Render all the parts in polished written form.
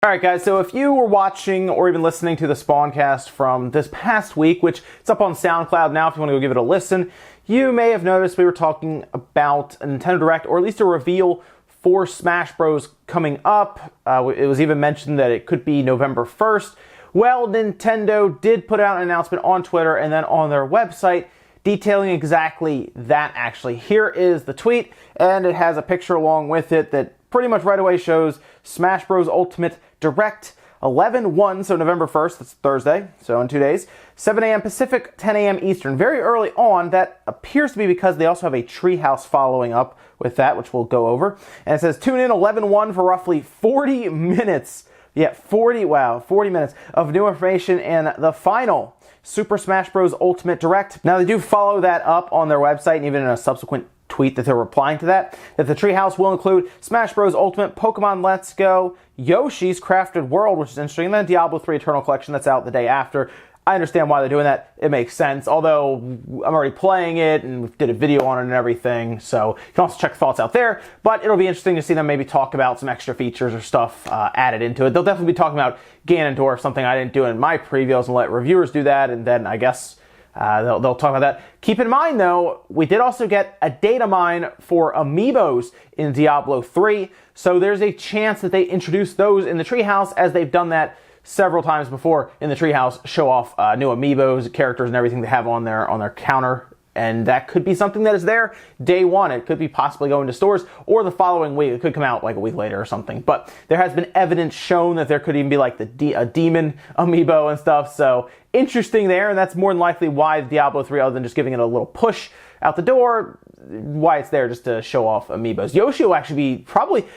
Alright guys, so if you were watching or even listening to the Spawncast from this past week, which it's up on SoundCloud now if you want to go give it a listen, you may have noticed we were talking about a Nintendo Direct, or at least a reveal for Smash Bros. Coming up. It was even mentioned that it could be November 1st. Well, Nintendo did put out an announcement on Twitter and then on their website detailing exactly that actually. Here is the tweet, and it has a picture along with it that pretty much right away shows Smash Bros. Ultimate Direct 11/1, so November 1st, that's Thursday, so in 2 days, 7 a.m. Pacific, 10 a.m. Eastern. Very early on. That appears to be because they also have a Treehouse following up with that, which we'll go over. And it says, tune in 11/1 for roughly 40 minutes. Yeah, 40 minutes of new information in the final Super Smash Bros. Ultimate Direct. Now, they do follow that up on their website and even in a subsequent tweet that they're replying to that the Treehouse will include Smash Bros. Ultimate, Pokemon Let's Go, Yoshi's Crafted World, which is interesting, and then Diablo 3 Eternal Collection that's out the day after. I understand why they're doing that. It makes sense, although I'm already playing it and we did a video on it and everything, so you can also check thoughts out there. But it'll be interesting to see them maybe talk about some extra features or stuff added into it. They'll definitely be talking about Ganondorf, something I didn't do in my previews, and let reviewers do that, and then I guess they'll talk about that. Keep in mind, though, we did also get a data mine for amiibos in Diablo 3, so there's a chance that they introduce those in the Treehouse, as they've done that several times before in the Treehouse, show off new amiibos, characters, and everything they have on their counter. And that could be something that is there day one. It could be possibly going to stores, or the following week. It could come out like a week later or something. But there has been evidence shown that there could even be like a demon amiibo and stuff. So interesting there, and that's more than likely why Diablo 3, other than just giving it a little push out the door, why it's there, just to show off amiibos. Yoshi will actually be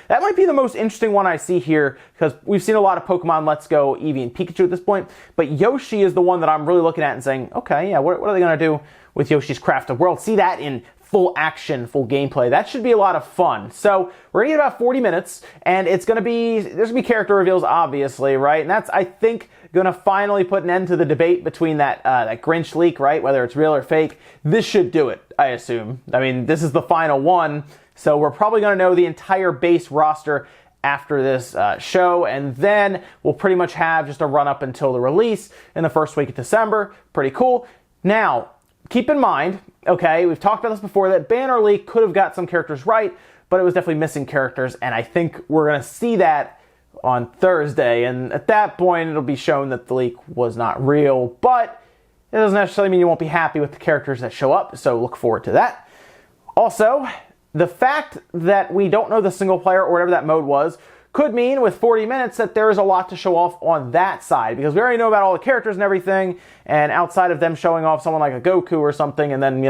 that might be the most interesting one I see here, because we've seen a lot of Pokemon Let's Go, Eevee, and Pikachu at this point, but Yoshi is the one that I'm really looking at and saying, okay, yeah, what are they going to do with Yoshi's Crafted World? See that in full action, full gameplay. That should be a lot of fun. So we're going to get about 40 minutes, and there's going to be character reveals, obviously, right? And that's, I think, going to finally put an end to the debate between that Grinch leak, right? Whether it's real or fake. This should do it, I assume. I mean, this is the final one, so we're probably going to know the entire base roster after this show, and then we'll pretty much have just a run up until the release in the first week of December. Pretty cool. Now, keep in mind, okay, we've talked about this before, that Banner Leak could have got some characters right, but it was definitely missing characters, and I think we're going to see that on Thursday, and at that point, it'll be shown that the leak was not real, but it doesn't necessarily mean you won't be happy with the characters that show up, so look forward to that. Also, the fact that we don't know the single player or whatever that mode was could mean with 40 minutes that there is a lot to show off on that side, because we already know about all the characters and everything, and outside of them showing off someone like a Goku or something, and then, we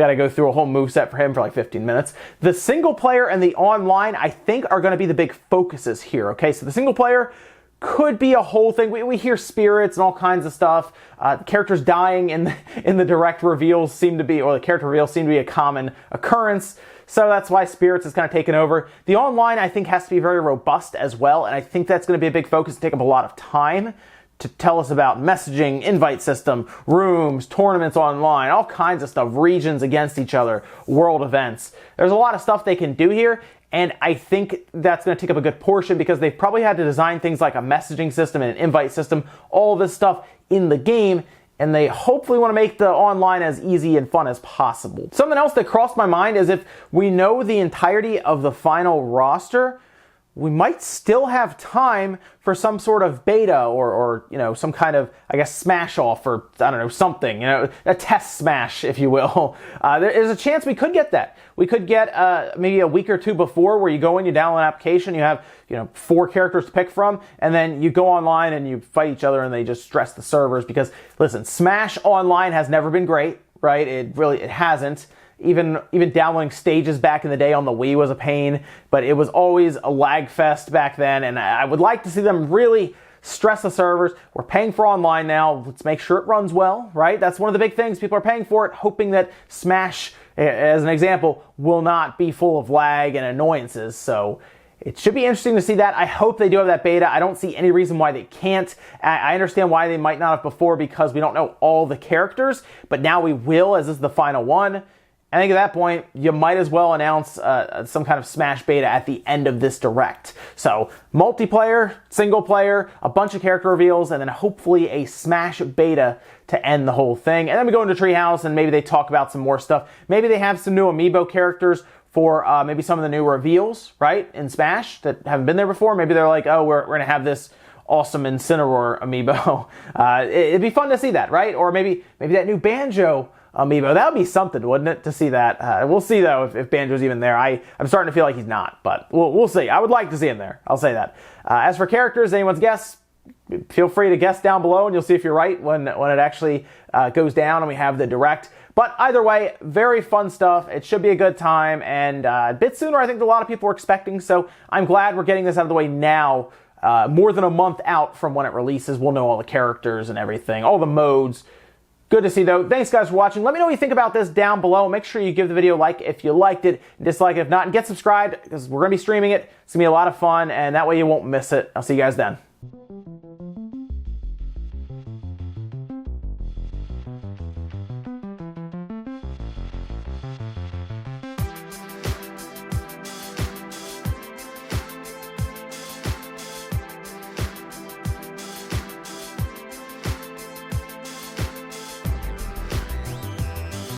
got to go through a whole moveset for him for like 15 minutes. The single player and the online, I think, are going to be the big focuses here, okay? So the single player could be a whole thing. We hear spirits and all kinds of stuff. Characters dying in the direct reveals seem to be, or the character reveals seem to be a common occurrence. So that's why Spirits is kind of taken over. The online, I think, has to be very robust as well, and I think that's going to be a big focus and take up a lot of time to tell us about messaging, invite system, rooms, tournaments online, all kinds of stuff, regions against each other, world events. There's a lot of stuff they can do here, and I think that's going to take up a good portion, because they've probably had to design things like a messaging system and an invite system, all this stuff in the game, and they hopefully want to make the online as easy and fun as possible. Something else that crossed my mind is, if we know the entirety of the final roster, we might still have time for some sort of beta or some kind of, I guess, smash off, or I don't know, something, a test smash, if you will. There is a chance we could get that. We could get maybe a week or two before, where you go in, you download an application, you have 4 characters to pick from, and then you go online and you fight each other, and they just stress the servers, because listen, Smash Online has never been great, right? It hasn't. Even downloading stages back in the day on the Wii was a pain, but it was always a lag fest back then, and I would like to see them really stress the servers. We're paying for online now. Let's make sure it runs well, right? That's one of the big things. People are paying for it, hoping that Smash, as an example, will not be full of lag and annoyances. So it should be interesting to see that. I hope they do have that beta. I don't see any reason why they can't. I understand why they might not have before, because we don't know all the characters, but now we will, as this is the final one. I think at that point, you might as well announce some kind of Smash beta at the end of this direct. So, multiplayer, single player, a bunch of character reveals, and then hopefully a Smash beta to end the whole thing. And then we go into Treehouse, and maybe they talk about some more stuff. Maybe they have some new amiibo characters for maybe some of the new reveals, right, in Smash that haven't been there before. Maybe they're like, oh, we're going to have this awesome Incineroar amiibo. It'd be fun to see that, right? Or maybe that new Banjo amiibo. That would be something, wouldn't it, to see that? We'll see, though, if Banjo's even there. I'm starting to feel like he's not, but we'll see. I would like to see him there. I'll say that. As for characters, anyone's guess, feel free to guess down below, and you'll see if you're right when it actually goes down and we have the direct. But either way, very fun stuff. It should be a good time, and a bit sooner I think than a lot of people were expecting, so I'm glad we're getting this out of the way now. More than a month out from when it releases. We'll know all the characters and everything, all the modes. Good to see, though. Thanks, guys, for watching. Let me know what you think about this down below. Make sure you give the video a like if you liked it, dislike it if not, and get subscribed because we're going to be streaming it. It's going to be a lot of fun, and that way you won't miss it. I'll see you guys then.